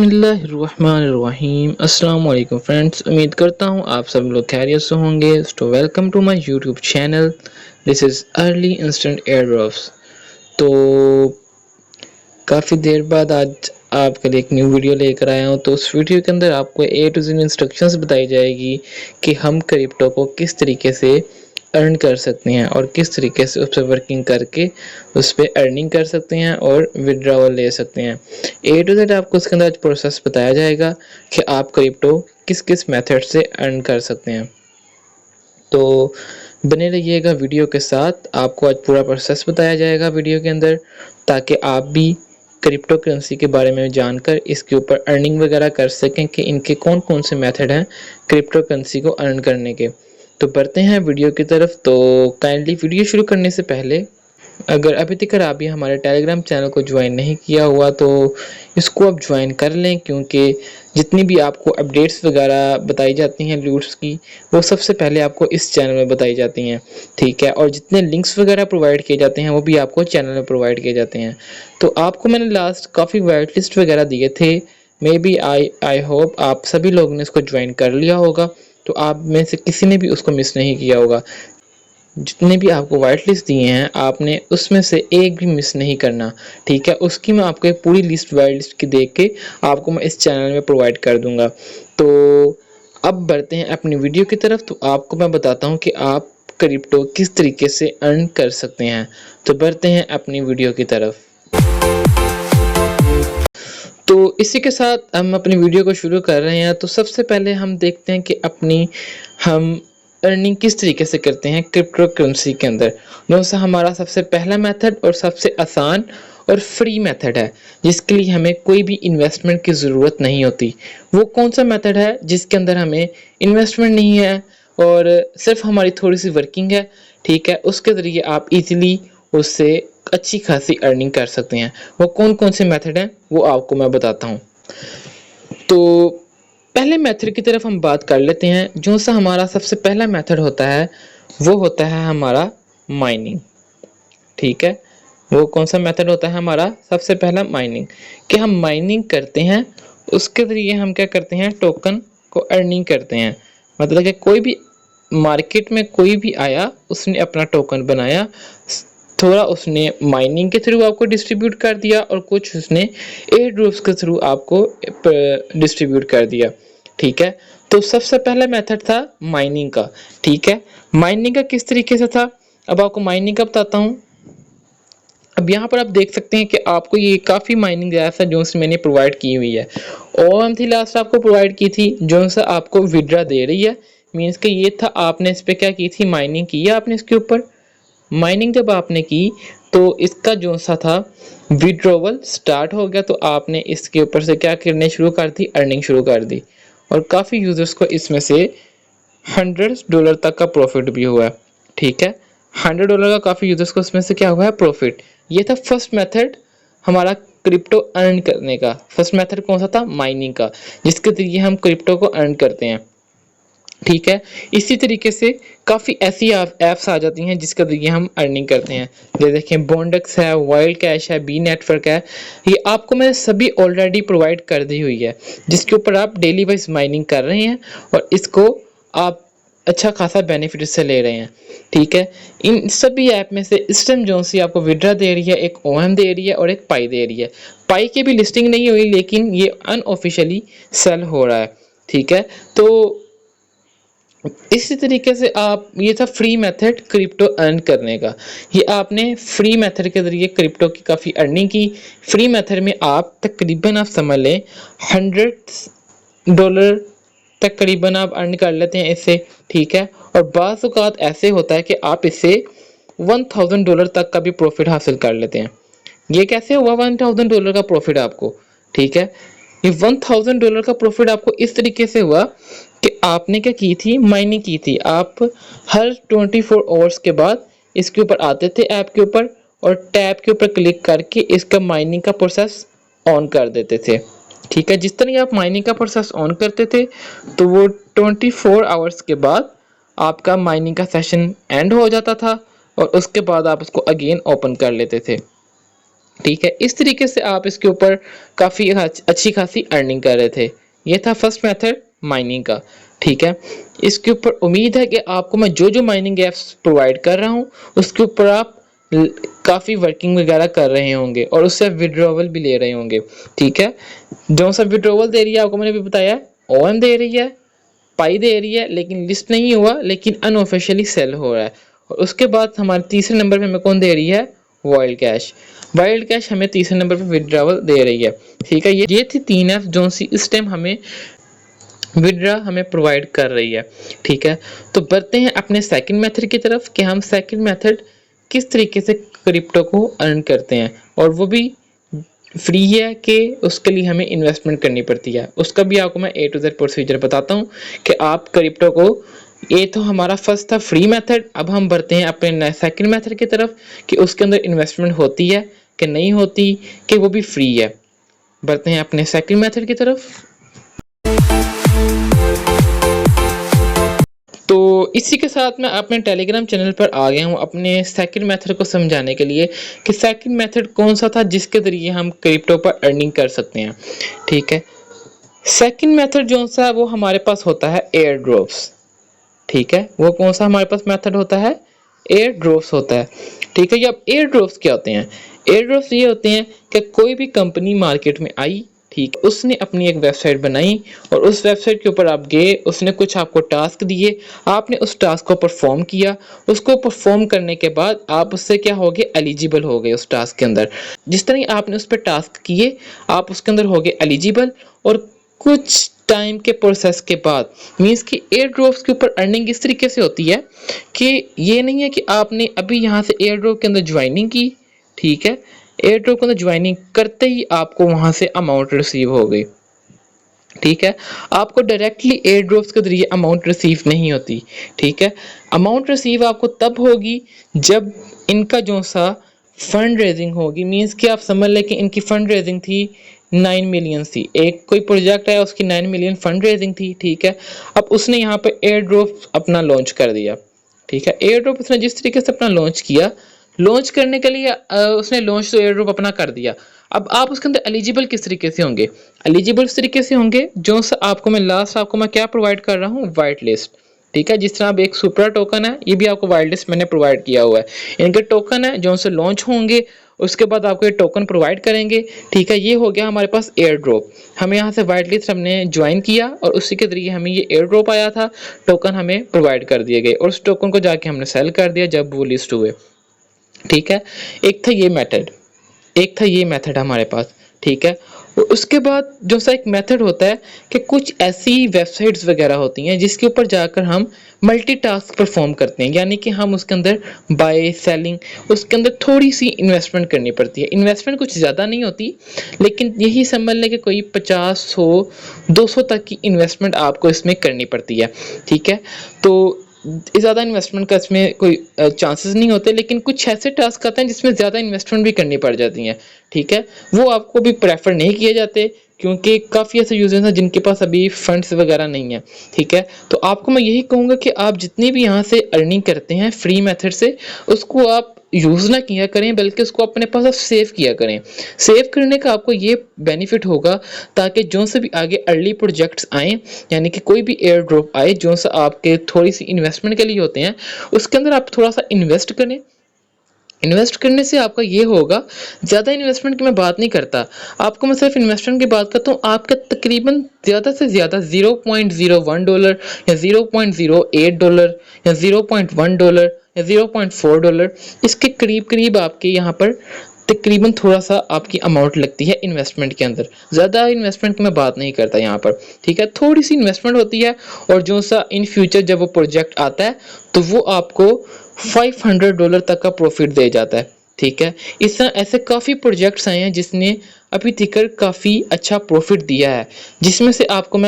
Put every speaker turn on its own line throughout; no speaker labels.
बिस्मिल्लाहिर्रहमानिर्रहीम। अस्सलाम वालेकुम फ्रेंड्स, उम्मीद करता हूँ आप सब लोग खैरियत से होंगे। तो welcome to my YouTube channel. This is early instant air drops. तो काफ़ी देर बाद आज आपके लिए एक न्यू वीडियो लेकर आया हूँ। तो उस वीडियो के अंदर आपको A to Z इंस्ट्रक्शंस बताई जाएगी कि हम क्रिप्टो को किस तरीके से अर्न कर सकते हैं और किस तरीके से उस पर वर्किंग करके उस पर अर्निंग कर सकते हैं और विड्रॉवल ले सकते हैं। A to Z आपको उसके अंदर आज प्रोसेस बताया जाएगा कि आप क्रिप्टो किस किस मेथड से अर्न कर सकते हैं। तो बने रहिएगा वीडियो के साथ, आपको आज पूरा प्रोसेस बताया जाएगा वीडियो के अंदर, ताकि आप भी क्रिप्टो करेंसी के बारे में जानकर इसके ऊपर अर्निंग वगैरह कर सकें कि इनके कौन कौन से मेथड हैं क्रिप्टो करेंसी को अर्न करने के। तो बढ़ते हैं वीडियो की तरफ। तो काइंडली वीडियो शुरू करने से पहले अगर अभी तक आप भी हमारे टेलीग्राम चैनल को ज्वाइन नहीं किया हुआ तो इसको आप ज्वाइन कर लें, क्योंकि जितनी भी आपको अपडेट्स वगैरह बताई जाती हैं लूट्स की, वो सबसे पहले आपको इस चैनल में बताई जाती हैं। ठीक है, और जितने लिंक्स वगैरह प्रोवाइड किए जाते हैं वो भी आपको चैनल में प्रोवाइड किए जाते हैं। तो आपको मैंने लास्ट काफ़ी वाइट लिस्ट वगैरह दिए थे, मे बी आई होप आप सभी लोगों ने इसको ज्वाइन कर लिया होगा। तो आप में से किसी ने भी उसको मिस नहीं किया होगा। जितने भी आपको वाइट लिस्ट दिए हैं आपने उसमें से एक भी मिस नहीं करना। ठीक है, उसकी मैं आपको एक पूरी लिस्ट वाइट लिस्ट की देख के आपको मैं इस चैनल में प्रोवाइड कर दूंगा। तो अब बढ़ते हैं अपनी वीडियो की तरफ। तो आपको मैं बताता हूँ कि आप क्रिप्टो किस तरीके से अर्न कर सकते हैं। तो बढ़ते हैं अपनी वीडियो की तरफ। तो इसी के साथ हम अपनी वीडियो को शुरू कर रहे हैं। तो सबसे पहले हम देखते हैं कि हम अर्निंग किस तरीके से करते हैं क्रिप्टो करेंसी के अंदर। जो सा हमारा सबसे पहला मेथड और सबसे आसान और फ्री मेथड है, जिसके लिए हमें कोई भी इन्वेस्टमेंट की ज़रूरत नहीं होती। वो कौन सा मेथड है जिसके अंदर हमें इन्वेस्टमेंट नहीं है और सिर्फ हमारी थोड़ी सी वर्किंग है। ठीक है, उसके ज़रिए आप इजीली उससे अच्छी खासी अर्निंग कर सकते हैं। वो कौन कौन से मेथड हैं वो आपको मैं बताता हूँ। तो पहले मेथड की तरफ हम बात कर लेते हैं। जो सा हमारा सबसे पहला मेथड होता है वो होता है हमारा माइनिंग। ठीक है, वो कौन सा मेथड होता है हमारा सबसे पहला माइनिंग, कि हम माइनिंग करते हैं, उसके ज़रिए हम क्या करते हैं टोकन को अर्निंग करते हैं। मतलब कि कोई भी मार्केट में कोई भी आया, उसने अपना टोकन बनाया, थोड़ा उसने माइनिंग के थ्रू आपको डिस्ट्रीब्यूट कर दिया और कुछ उसने एयर ड्रॉप्स के थ्रू आपको डिस्ट्रीब्यूट कर दिया। ठीक है, तो सबसे पहला मेथड था माइनिंग का। ठीक है, माइनिंग का किस तरीके से था, अब आपको माइनिंग का बताता हूँ। अब यहाँ पर आप देख सकते हैं कि आपको ये काफ़ी माइनिंग जैसा जो मैंने प्रोवाइड की हुई है। और थी लास्ट आपको प्रोवाइड की थी जो सा आपको विड्रा दे रही है। मीन्स कि ये था, आपने इस पर क्या की थी, माइनिंग की है आपने इसके ऊपर। माइनिंग जब आपने की तो इसका जो सा था विड्रॉवल स्टार्ट हो गया, तो आपने इसके ऊपर से क्या करने शुरू कर दी, अर्निंग शुरू कर दी। और काफ़ी यूजर्स को इसमें से $100 तक का प्रॉफिट भी हुआ है। ठीक है, $100 का काफ़ी यूजर्स को इसमें से क्या हुआ है, प्रॉफिट। ये था फर्स्ट मेथड हमारा क्रिप्टो अर्न करने का। फर्स्ट मेथड कौन सा था, माइनिंग का, जिसके जरिए हम क्रिप्टो को अर्न करते हैं। ठीक है, इसी तरीके से काफ़ी ऐसी ऐप्स आ जाती हैं जिसके जरिए हम अर्निंग करते हैं। जैसे देखें बॉन्डेक्स है, वाइल्ड कैश है, बी नेटवर्क है, ये आपको मैंने सभी ऑलरेडी प्रोवाइड कर दी हुई है, जिसके ऊपर आप डेली वाइज माइनिंग कर रहे हैं और इसको आप अच्छा खासा बेनिफिट इससे ले रहे हैं। ठीक है, इन सभी ऐप में से इस टाइम जो सी आपको विड्रा दे रही है, एक ओएम दे रही है और एक पाई दे रही है। पाई की भी लिस्टिंग नहीं हुई, लेकिन ये अनऑफिशियली सेल हो रहा है। ठीक है, तो इसी तरीके से आप, ये था फ्री मेथड क्रिप्टो अर्न करने का। ये आपने फ्री मेथड के जरिए क्रिप्टो की काफ़ी अर्निंग की। फ्री मेथड में आप तकरीबन आप समझ लें $100 तक करीबन आप अर्न कर लेते हैं इससे। ठीक है, और बाज़ औक़ात ऐसे होता है कि आप इससे $1000 तक का भी प्रॉफिट हासिल कर लेते हैं। ये कैसे हुआ $1000 का प्रॉफिट आपको। ठीक है, ये $1000 का प्रॉफिट आपको इस तरीके से हुआ कि आपने क्या की थी, माइनिंग की थी। आप हर 24 आवर्स के बाद इसके ऊपर आते थे ऐप के ऊपर और टैब के ऊपर क्लिक करके इसका माइनिंग का प्रोसेस ऑन कर देते थे। ठीक है, जिस तरह आप माइनिंग का प्रोसेस ऑन करते थे तो वो 24 आवर्स के बाद आपका माइनिंग का सेशन एंड हो जाता था और उसके बाद आप उसको अगेन ओपन कर लेते थे। ठीक है। इस तरीके से आप इसके ऊपर काफ़ी अच्छी खासी अर्निंग कर रहे थे। ये था फर्स्ट मेथड माइनिंग का। ठीक है, इसके ऊपर उम्मीद है कि आपको मैं जो जो माइनिंग ऐप्स प्रोवाइड कर रहा हूँ उसके ऊपर आप काफ़ी वर्किंग वगैरह कर रहे होंगे और उससे विड्रॉवल भी ले रहे होंगे। ठीक है, जो सा विड्रॉवल दे रही है आपको मैंने भी बताया, ओएम दे रही है, पाई दे रही है, लेकिन लिस्ट नहीं हुआ, लेकिन अनऑफिशियली सेल हो रहा है। और उसके बाद हमारे तीसरे नंबर पे हमें कौन दे रही है, वाइल्ड कैश। वाइल्ड कैश हमें तीसरे नंबर पे विड्रॉवल दे रही है। ठीक है, ये थी 3 ऐप जो सी इस टाइम हमें विड्रा हमें प्रोवाइड कर रही है। ठीक है, तो बढ़ते हैं अपने सेकंड मेथड की तरफ कि हम सेकंड मेथड किस तरीके से क्रिप्टो को अर्न करते हैं, और वो भी फ्री है कि उसके लिए हमें इन्वेस्टमेंट करनी पड़ती है। उसका भी आपको मैं ए टू जेड प्रोसीजर बताता हूँ कि आप क्रिप्टो को, ये तो हमारा फर्स्ट था फ्री मेथड। अब हम बढ़ते हैं अपने सेकंड मेथड की तरफ कि उसके अंदर इन्वेस्टमेंट होती है कि नहीं होती, कि वो भी फ्री है। बढ़ते हैं अपने सेकंड मेथड की तरफ। तो इसी के साथ मैं अपने टेलीग्राम चैनल पर आ गया हूँ अपने सेकंड मेथड को समझाने के लिए कि सेकंड मेथड कौन सा था जिसके ज़रिए हम क्रिप्टो पर अर्निंग कर सकते हैं। ठीक है, सेकंड मेथड जो सा है वो हमारे पास होता है एयर ड्रॉप्स। ठीक है, वो कौन सा हमारे पास मेथड होता है, एयर ड्रॉप्स होता है। ठीक है, ये अब एयर ड्रॉप्स क्या होते हैं, एयर ड्रॉप्स ये होते हैं कि कोई भी कंपनी मार्केट में आई, ठीक, उसने अपनी एक वेबसाइट बनाई और उस वेबसाइट के ऊपर आप गए, उसने कुछ आपको टास्क दिए, आपने उस टास्क को परफॉर्म किया, उसको परफॉर्म करने के बाद आप उससे क्या हो गए, एलिजिबल हो गए उस टास्क के अंदर। जिस तरह आपने उस पर टास्क किए आप उसके अंदर हो गए एलिजिबल, और कुछ टाइम के प्रोसेस के बाद, मीन्स कि एयर ड्रॉप्स के ऊपर अर्निंग इस तरीके से होती है कि ये नहीं है कि आपने अभी यहाँ से एयर ड्रॉप के अंदर ज्वाइनिंग की, ठीक है, एयर ड्रॉप के अंदर ज्वाइनिंग करते ही आपको वहाँ से अमाउंट रिसीव हो गई। ठीक है, आपको डायरेक्टली एयर ड्रॉप्स के जरिए अमाउंट रिसीव नहीं होती। ठीक है, अमाउंट रिसीव आपको तब होगी जब इनका जो सा फंड रेजिंग होगी, मीन्स कि आप समझ लें कि इनकी फंड रेजिंग थी 9 मिलियन थी, एक कोई प्रोजेक्ट है उसकी 9 मिलियन फंड रेजिंग थी। ठीक है, अब उसने यहाँ पे एयर ड्रॉप अपना लॉन्च कर दिया। ठीक है, एयर ड्रॉप उसने जिस तरीके से अपना लॉन्च किया, लॉन्च करने के लिए उसने लॉन्च तो एयर ड्रॉप अपना कर दिया। अब आप उसके अंदर एलिजिबल किस तरीके से होंगे, एलिजिबल इस तरीके से होंगे जो सा आपको मैं लास्ट आपको मैं क्या प्रोवाइड कर रहा हूँ, वाइट लिस्ट। ठीक है, जिस तरह अब एक सुपरा टोकन है, ये भी आपको वाइट लिस्ट मैंने प्रोवाइड किया हुआ है। इनके टोकन है जो से लॉन्च होंगे, उसके बाद आपको ये टोकन प्रोवाइड करेंगे। ठीक है, ये हो गया हमारे पास एयर ड्रॉप। हमें यहाँ से वाइट लिस्ट हमने ज्वाइन किया और उसी के जरिए हमें ये एयर ड्रॉप आया था, टोकन हमें प्रोवाइड कर दिए गए और उस टोकन को जाके हमने सेल कर दिया जब वो लिस्ट हुए। ठीक है, एक था ये मेथड, एक था ये मेथड हमारे पास। ठीक है, उसके बाद जो सा एक मेथड होता है कि कुछ ऐसी वेबसाइट्स वगैरह होती हैं जिसके ऊपर जाकर हम मल्टीटास्क परफॉर्म करते हैं, यानी कि हम उसके अंदर बाय सेलिंग, उसके अंदर थोड़ी सी इन्वेस्टमेंट करनी पड़ती है। इन्वेस्टमेंट कुछ ज़्यादा नहीं होती, लेकिन यही समझ लें कि कोई 50, 100, 200 तक की इन्वेस्टमेंट आपको इसमें करनी पड़ती है। ठीक है, तो ज़्यादा इन्वेस्टमेंट का इसमें कोई चांसेस नहीं होते, लेकिन कुछ ऐसे टास्क आते हैं जिसमें ज़्यादा इन्वेस्टमेंट भी करनी पड़ जाती है। ठीक है, वो आपको भी प्रेफर नहीं किए जाते क्योंकि काफ़ी ऐसे यूजर्स हैं जिनके पास अभी फंड्स वगैरह नहीं है। ठीक है, तो आपको मैं यही कहूँगा कि आप जितनी भी यहाँ से अर्निंग करते हैं फ्री मेथड से, उसको आप यूज़ ना किया करें, बल्कि उसको अपने पास आप सेव किया करें। सेव करने का आपको ये बेनिफिट होगा ताकि जो से भी आगे अर्ली प्रोजेक्ट्स आएँ, यानी कि कोई भी एयर ड्रॉप आए जो सा आपके थोड़ी सी इन्वेस्टमेंट के लिए होते हैं, उसके अंदर आप थोड़ा सा इन्वेस्ट करें। इन्वेस्ट करने से आपका ये होगा, ज़्यादा इन्वेस्टमेंट की मैं बात नहीं करता, आपको मैं सिर्फ इन्वेस्टमेंट की बात करता हूँ, आपका तकरीबन ज़्यादा से ज़्यादा $0.01 या $0.08 या $0.1 या $0.4 इसके करीब करीब आपके यहाँ पर तकरीबन थोड़ा सा आपकी अमाउंट लगती है इन्वेस्टमेंट के अंदर। ज़्यादा इन्वेस्टमेंट की मैं बात नहीं करता यहाँ पर। ठीक है, थोड़ी सी इन्वेस्टमेंट होती है और जो सा इन फ्यूचर जब वो प्रोजेक्ट आता है तो वो आपको $500 तक का प्रॉफिट दे जाता है। ठीक है, इस तरह ऐसे काफ़ी प्रोजेक्ट्स आए हैं जिसने अभी तक काफ़ी अच्छा प्रॉफिट दिया है, जिसमें से आपको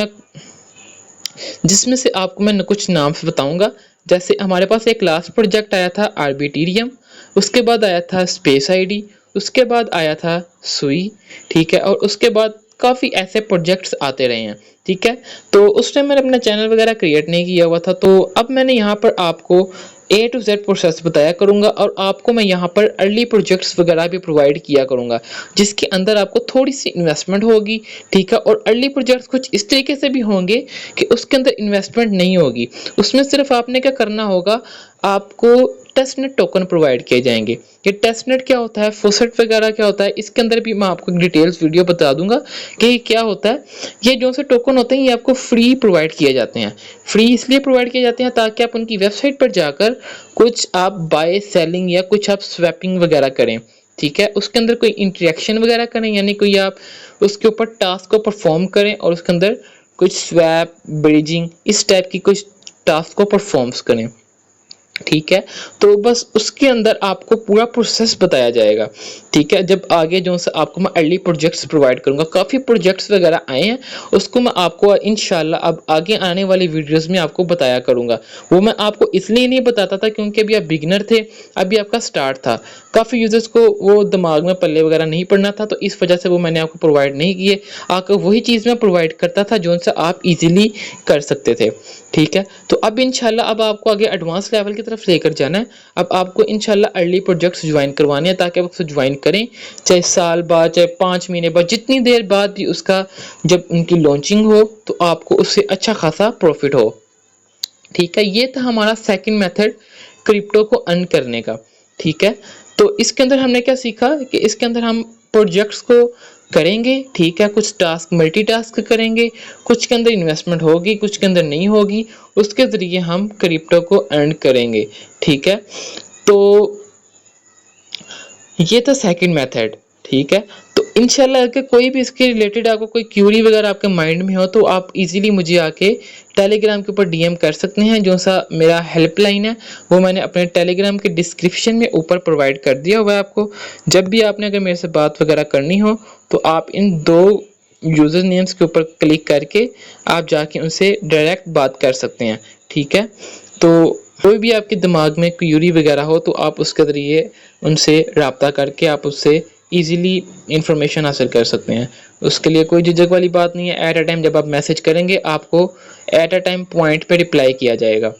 मैं कुछ नाम से बताऊंगा। जैसे हमारे पास एक लास्ट प्रोजेक्ट आया था आर्बिटेरियम, उसके बाद आया था स्पेस आईडी, उसके बाद आया था सुई। ठीक है, और उसके बाद काफ़ी ऐसे प्रोजेक्ट्स आते रहे हैं। ठीक है, तो उस टाइम मैंने अपना चैनल वगैरह क्रिएट नहीं किया हुआ था, तो अब मैंने यहाँ पर आपको ए टू जेड प्रोसेस बताया करूँगा और आपको मैं यहाँ पर अर्ली प्रोजेक्ट्स वगैरह भी प्रोवाइड किया करूँगा, जिसके अंदर आपको थोड़ी सी इन्वेस्टमेंट होगी, ठीक है। और अर्ली प्रोजेक्ट्स कुछ इस तरीके से भी होंगे कि उसके अंदर इन्वेस्टमेंट नहीं होगी, उसमें सिर्फ आपने क्या करना होगा, आपको टेस्टनेट टोकन प्रोवाइड किए जाएंगे। ये टेस्टनेट क्या होता है, फोसेट वगैरह क्या होता है, इसके अंदर भी मैं आपको डिटेल्स वीडियो बता दूंगा कि क्या होता है। ये जो से टोकन होते हैं ये आपको फ्री प्रोवाइड किए जाते हैं। फ्री इसलिए प्रोवाइड किए जाते हैं ताकि आप उनकी वेबसाइट पर जाकर कुछ आप बाय सेलिंग या कुछ आप स्वैपिंग वगैरह करें, ठीक है। उसके अंदर कोई इंटरेक्शन वगैरह करें, यानी कोई आप उसके ऊपर टास्क को परफॉर्म करें और उसके अंदर कुछ स्वैप ब्रिजिंग इस टाइप की कुछ टास्क को परफॉर्म्स करें, ठीक है। तो बस उसके अंदर आपको पूरा प्रोसेस बताया जाएगा, ठीक है। जब आगे जो से आपको मैं अर्ली प्रोजेक्ट्स प्रोवाइड करूंगा, काफ़ी प्रोजेक्ट्स वगैरह आए हैं, उसको मैं आपको इंशाल्लाह अब आगे आने वाली वीडियोस में आपको बताया करूंगा। वो मैं आपको इसलिए नहीं बताता था क्योंकि अभी आप बिगिनर थे, अभी आपका स्टार्ट था, काफ़ी यूजर्स को वो दिमाग में पल्ले वगैरह नहीं पड़ना था, तो इस वजह से वो मैंने आपको प्रोवाइड नहीं किए। आपको वही चीज़ मैं प्रोवाइड करता था जो से आप इजीली कर सकते थे, ठीक है। तो अब इंशाल्लाह अब आपको आगे एडवांस लेवल की तरफ लेकर जाना है। अब आपको इंशाल्लाह अर्ली प्रोजेक्ट्स ज्वाइन करवाने हैं ताकि आप उसको ज्वाइन करें, चाहे साल बाद, चाहे 5 महीने बाद, जितनी देर बाद भी उसका जब उनकी लॉन्चिंग हो तो आपको उससे अच्छा खासा प्रॉफिट हो, ठीक है। ये था हमारा सेकंड मेथड क्रिप्टो को अर्न करने का, ठीक है। तो इसके अंदर हमने क्या सीखा कि इसके अंदर हम प्रोजेक्ट्स को करेंगे, ठीक है, कुछ टास्क मल्टीटास्क करेंगे, कुछ के अंदर इन्वेस्टमेंट होगी, कुछ के अंदर नहीं होगी, उसके ज़रिए हम क्रिप्टो को अर्न करेंगे, ठीक है। तो ये था सेकंड मेथड, ठीक है। तो इंशाल्लाह अगर कोई भी इसके रिलेटेड आपको कोई क्यूरी वगैरह आपके माइंड में हो तो आप इजीली मुझे आके टेलीग्राम के ऊपर डीएम कर सकते हैं। जो सा मेरा हेल्पलाइन है वो मैंने अपने टेलीग्राम के डिस्क्रिप्शन में ऊपर प्रोवाइड कर दिया हुआ है आपको। जब भी आपने अगर मेरे से बात वगैरह करनी हो तो आप इन 2 यूज़र नेम्स के ऊपर क्लिक करके आप जाके उनसे डायरेक्ट बात कर सकते हैं, ठीक है। तो कोई भी आपके दिमाग में क्यूरी वगैरह हो तो आप उसके ज़रिए उनसे रब्ता करके आप उससे ईज़िली इंफॉर्मेशन हासिल कर सकते हैं। उसके लिए कोई झिझक वाली बात नहीं है। एट अ टाइम जब आप मैसेज करेंगे आपको एट अ टाइम पॉइंट पे रिप्लाई किया जाएगा।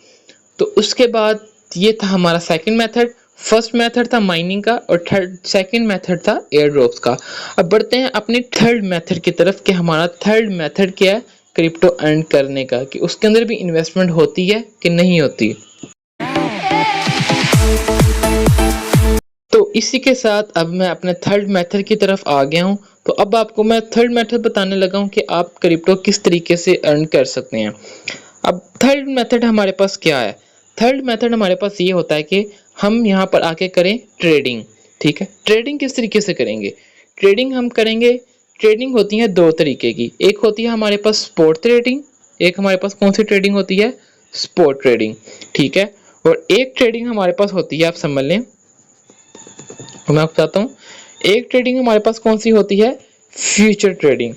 तो उसके बाद ये था हमारा सेकंड मेथड। फर्स्ट मेथड था माइनिंग का और सेकंड मेथड था एयर ड्रॉप्स का। अब बढ़ते हैं अपने थर्ड मेथड की तरफ कि हमारा थर्ड मेथड क्या है क्रिप्टो अर्न करने का, कि उसके अंदर भी इन्वेस्टमेंट होती है कि नहीं होती। तो इसी के साथ अब मैं अपने थर्ड मेथड की तरफ आ गया हूँ। तो अब आपको मैं थर्ड मेथड बताने लगा हूँ कि आप क्रिप्टो किस तरीके से अर्न कर सकते हैं। अब थर्ड मेथड हमारे पास क्या है? थर्ड मेथड हमारे पास ये होता है कि हम यहाँ पर आके करें ट्रेडिंग, ठीक है। ट्रेडिंग किस तरीके से करेंगे? ट्रेडिंग हम करेंगे, ट्रेडिंग होती है 2 तरीके की। एक होती है हमारे पास स्पॉट ट्रेडिंग, एक हमारे पास कौन सी ट्रेडिंग होती है? स्पॉट ट्रेडिंग, ठीक है। और एक ट्रेडिंग हमारे पास होती है, आप समझ लें, मैं आपको बताता हूँ। एक ट्रेडिंग हमारे पास कौन सी होती है? फ्यूचर ट्रेडिंग,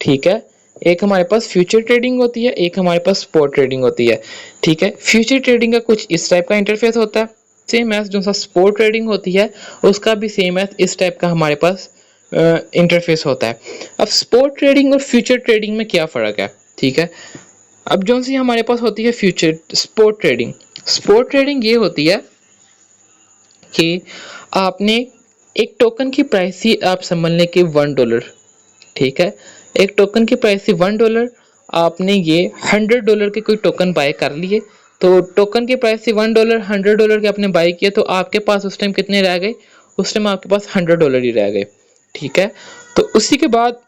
ठीक है। एक हमारे पास फ्यूचर ट्रेडिंग होती है, एक हमारे पास स्पॉट ट्रेडिंग होती है, ठीक है। फ्यूचर ट्रेडिंग का कुछ इस टाइप का इंटरफेस होता है, सेम एज जो सा स्पॉट ट्रेडिंग होती है उसका भी सेम एज इस टाइप का हमारे पास इंटरफेस होता है। अब स्पॉट ट्रेडिंग और फ्यूचर ट्रेडिंग में क्या फ़र्क है, ठीक है। अब जो सी हमारे पास होती है future spot trading, spot trading ये होती है कि आपने एक टोकन की प्राइस ही आप समझ लें कि $1, ठीक है। एक टोकन की प्राइस थी $1, आपने ये $100 के कोई टोकन बाय कर लिए। तो टोकन की प्राइस थी $1, $100 के आपने बाय किए, तो आपके पास उस टाइम कितने रह गए? उस टाइम आपके पास $100 ही रह गए, ठीक है। तो उसी के बाद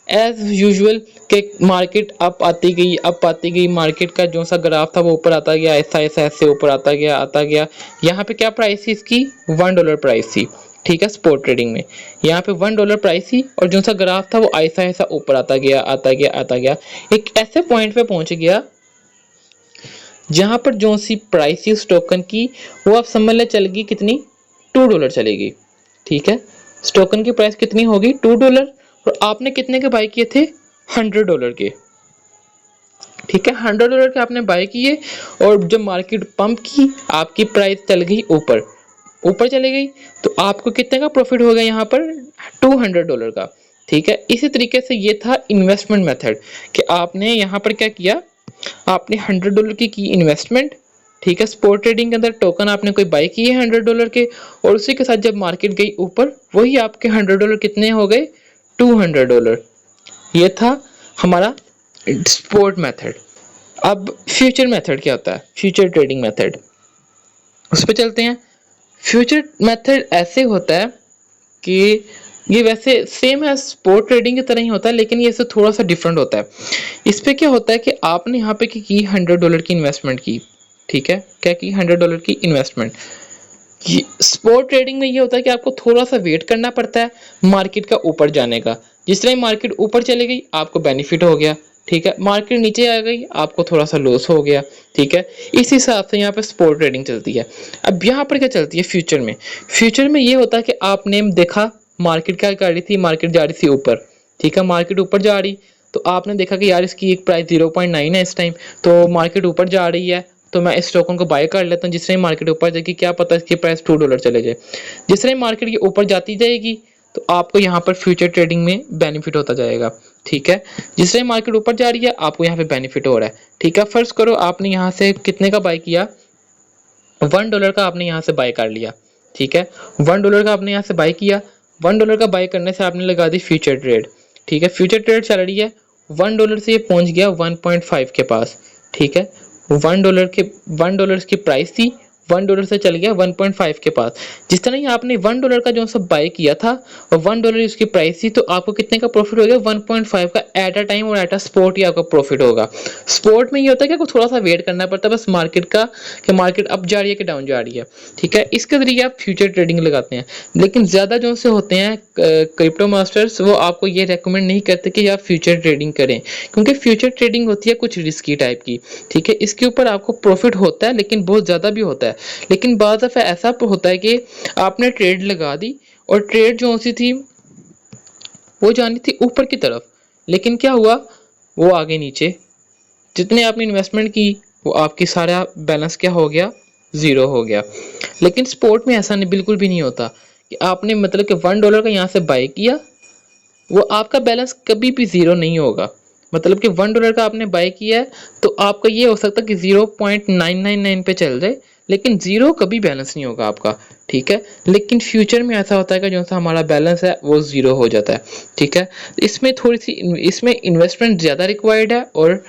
एज यूजुअल के मार्केट अप आती गई, मार्केट का जो सा ग्राफ था वो ऊपर आता गया, ऐसे ऊपर आता गया। यहाँ पे क्या प्राइस थी इसकी? $1 प्राइस थी, ठीक है। स्पॉट ट्रेडिंग में यहाँ पे $1 प्राइस थी और जो सा ग्राफ था वो ऐसा ऊपर आता गया, एक ऐसे पॉइंट पे पहुंच गया जहां पर जो सी प्राइस थी उस टोकन की वो आप समझ ले चल गई कितनी? $2 चलेगी, ठीक है। इस टोकन की प्राइस कितनी होगी? $2। और आपने कितने के बाय किए थे? $100 के, ठीक है। $100 के आपने बाय किए और जब मार्केट पंप की आपकी प्राइस चल गई ऊपर चली गई, तो आपको कितने का प्रॉफिट हो गया यहाँ पर? $200 का, ठीक है। इसी तरीके से ये था इन्वेस्टमेंट मेथड कि आपने यहाँ पर क्या किया, आपने $100 की इन्वेस्टमेंट ठीक है। स्पॉट ट्रेडिंग के अंदर टोकन आपने कोई बाय किए $100 के, और उसी के साथ जब मार्केट गई ऊपर, वही आपके $100 कितने हो गए, $200। ये था हमारा स्पॉट मेथड। अब फ्यूचर मेथड क्या होता है, फ्यूचर ट्रेडिंग मेथड, उस पर चलते हैं। फ्यूचर मेथड ऐसे होता है कि ये वैसे सेम है, स्पॉट ट्रेडिंग की तरह ही होता है, लेकिन ये इससे थोड़ा सा डिफरेंट होता है। इस पे क्या होता है कि आपने यहाँ पे की $100 की इन्वेस्टमेंट की, ठीक है, क्या की, $100 की इन्वेस्टमेंट। स्पॉट ट्रेडिंग में ये होता है कि आपको थोड़ा सा वेट करना पड़ता है मार्केट का ऊपर जाने का। जिस तरह मार्केट ऊपर चली गई आपको बेनिफिट हो गया, ठीक है, मार्केट नीचे आ गई आपको थोड़ा सा लॉस हो गया, ठीक है। इस हिसाब से यहाँ पे स्पॉट ट्रेडिंग चलती है। अब यहाँ पर क्या चलती है फ्यूचर में, फ्यूचर में ये होता है कि आपने देखा मार्केट क्या कर रही थी, मार्केट जा रही थी ऊपर, ठीक है, मार्केट ऊपर जा रही, तो आपने देखा कि यार इसकी एक प्राइस 0.9 है इस टाइम, तो मार्केट ऊपर जा रही है, तो मैं इस टोकन को बाय कर लेता हूँ। जिस तरह मार्केट ऊपर जाएगी क्या पता इसकी प्राइस $2 चले जाए। जिस तरह मार्केट की ऊपर जाती जाएगी तो आपको यहाँ पर फ्यूचर ट्रेडिंग में बेनिफिट होता जाएगा, ठीक है। जिस तरह मार्केट ऊपर जा रही है आपको यहाँ पे बेनिफिट हो रहा है, ठीक है। फर्स्ट करो आपने यहाँ से कितने का बाय किया, $1 का आपने यहाँ से बाय कर लिया, ठीक है, $1 का आपने यहाँ से बाय किया। $1 का बाय करने से आपने लगा दी फ्यूचर ट्रेड, ठीक है, फ्यूचर ट्रेड चल रही है, $1 से ये पहुंच गया 1.5 के पास, ठीक है। $1 की प्राइस थी, $1 से चल गया 1.5 के पास। जिस तरह ही आपने $1 का जो सब बाय किया था और $1 उसकी प्राइस थी, तो आपको कितने का प्रॉफिट हो गया, 1.5 का एट अ टाइम और एट अ स्पॉट ही आपका प्रॉफिट होगा। स्पॉट में ये होता है कि आपको थोड़ा सा वेट करना पड़ता है बस मार्केट का, कि मार्केट अप जा रही है कि डाउन जा रही है, ठीक है। इसके जरिए आप फ्यूचर ट्रेडिंग लगाते हैं। लेकिन ज़्यादा जो से होते हैं क्रिप्टो मास्टर्स, वो आपको ये रेकमेंड नहीं करते कि आप फ्यूचर ट्रेडिंग करें, क्योंकि फ्यूचर ट्रेडिंग होती है कुछ रिस्की टाइप की, ठीक है। इसके ऊपर आपको प्रॉफिट होता है लेकिन बहुत ज़्यादा भी होता है। लेकिन बाद दफ़ा ऐसा होता है कि आपने ट्रेड लगा दी और ट्रेड जो सी थी वो जानी थी ऊपर की तरफ, लेकिन क्या हुआ, वो आगे नीचे, जितने आपने इन्वेस्टमेंट की वो आपकी सारा बैलेंस क्या हो गया, ज़ीरो हो गया। लेकिन स्पोर्ट में ऐसा नहीं, बिल्कुल भी नहीं होता कि आपने मतलब कि $1 का यहाँ से बाय किया, वो आपका बैलेंस कभी भी ज़ीरो नहीं होगा। मतलब कि $1 का आपने बाय किया है तो आपका ये हो सकता है कि 0.999 पे चल जाए, लेकिन ज़ीरो कभी बैलेंस नहीं होगा आपका, ठीक है। लेकिन फ्यूचर में ऐसा होता है कि जो सा हमारा बैलेंस है वो ज़ीरो हो जाता है, ठीक है। इसमें थोड़ी सी इसमें इन्वेस्टमेंट ज़्यादा रिक्वायर्ड है और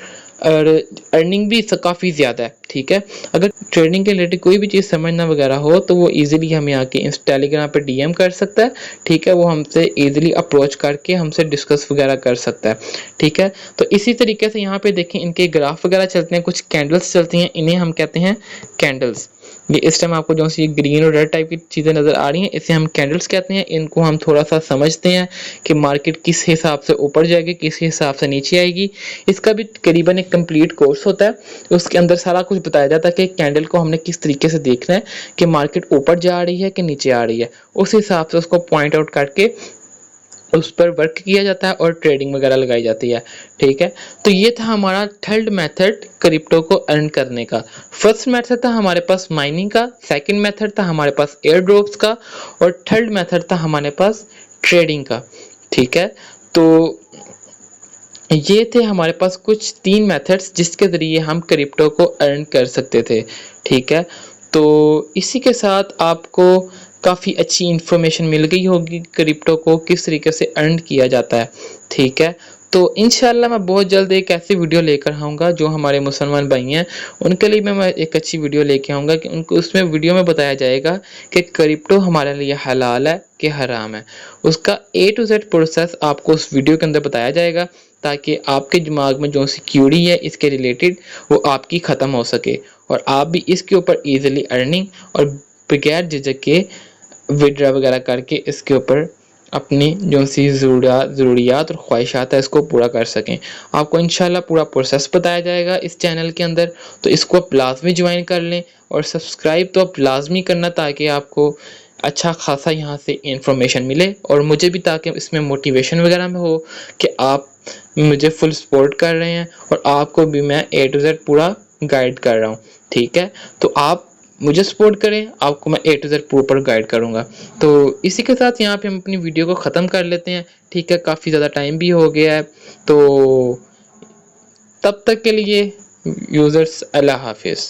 अर्निंग भी काफ़ी ज़्यादा है, ठीक है। अगर ट्रेडिंग के रिलेटेड कोई भी चीज़ समझना वगैरह हो तो वो इजीली हमें आके इस टेलीग्राम पे डीएम कर सकता है, ठीक है। वो हमसे इजीली अप्रोच करके हमसे डिस्कस वगैरह कर सकता है, ठीक है। तो इसी तरीके से यहाँ पे देखें इनके ग्राफ वगैरह चलते हैं, कुछ कैंडल्स चलती हैं, इन्हें हम कहते हैं कैंडल्स। ये इस टाइम आपको जो सी ग्रीन और रेड टाइप की चीज़ें नज़र आ रही हैं, इसे हम कैंडल्स कहते हैं। इनको हम थोड़ा सा समझते हैं कि मार्केट किस हिसाब से ऊपर जाएगी, किस हिसाब से नीचे आएगी। इसका भी करीबन एक कंप्लीट कोर्स होता है, उसके अंदर सारा कुछ बताया जाता है कि कैंडल को हमने किस तरीके से देखना है कि मार्केट ऊपर जा रही है कि नीचे आ रही है। उस हिसाब से उसको पॉइंट आउट करके उस पर वर्क किया जाता है और ट्रेडिंग वगैरह लगाई जाती है, ठीक है। तो ये था हमारा थर्ड मेथड क्रिप्टो को अर्न करने का। फर्स्ट मेथड था हमारे पास माइनिंग का, सेकंड मेथड था हमारे पास एयर ड्रॉप्स का, और थर्ड मेथड था हमारे पास ट्रेडिंग का, ठीक है। तो ये थे हमारे पास कुछ 3 मेथड्स जिसके ज़रिए हम क्रिप्टो को अर्न कर सकते थे, ठीक है। तो इसी के साथ आपको काफ़ी अच्छी इन्फॉर्मेशन मिल गई होगी क्रिप्टो को किस तरीके से अर्न किया जाता है, ठीक है। तो इंशाल्लाह मैं बहुत जल्द एक ऐसी वीडियो लेकर आऊँगा जो हमारे मुसलमान भाई हैं उनके लिए मैं एक अच्छी वीडियो लेके आऊँगा कि उनको उसमें वीडियो में बताया जाएगा कि क्रिप्टो हमारे लिए हलाल है कि हराम है। उसका A to Z प्रोसेस आपको उस वीडियो के अंदर बताया जाएगा, ताकि आपके दिमाग में जो सी क्यूरी है इसके रिलेटेड वो आपकी ख़त्म हो सके और आप भी इसके ऊपर ईजिली अर्निंग और बगैर झिझक के विड्रा वगैरह करके इसके ऊपर अपनी जो सी ज़रूरियात और ख्वाहिशात है इसको पूरा कर सकें। आपको इंशाल्लाह पूरा प्रोसेस बताया जाएगा इस चैनल के अंदर, तो इसको आप लाजमी ज्वाइन कर लें और सब्सक्राइब तो आप लाजमी करना, ताकि आपको अच्छा खासा यहाँ से इंफॉर्मेशन मिले और मुझे भी, ताकि इसमें मोटिवेशन वगैरह में हो कि आप मुझे फुल सपोर्ट कर रहे हैं और आपको भी मैं A to Z पूरा गाइड कर रहा हूँ, ठीक है। तो आप मुझे सपोर्ट करें, आपको मैं A to Z proper guide करूँगा। तो इसी के साथ यहाँ पे हम अपनी वीडियो को ख़त्म कर लेते हैं, ठीक है। काफ़ी ज़्यादा टाइम भी हो गया है, तो तब तक के लिए यूज़र्स अल्लाह हाफिज़।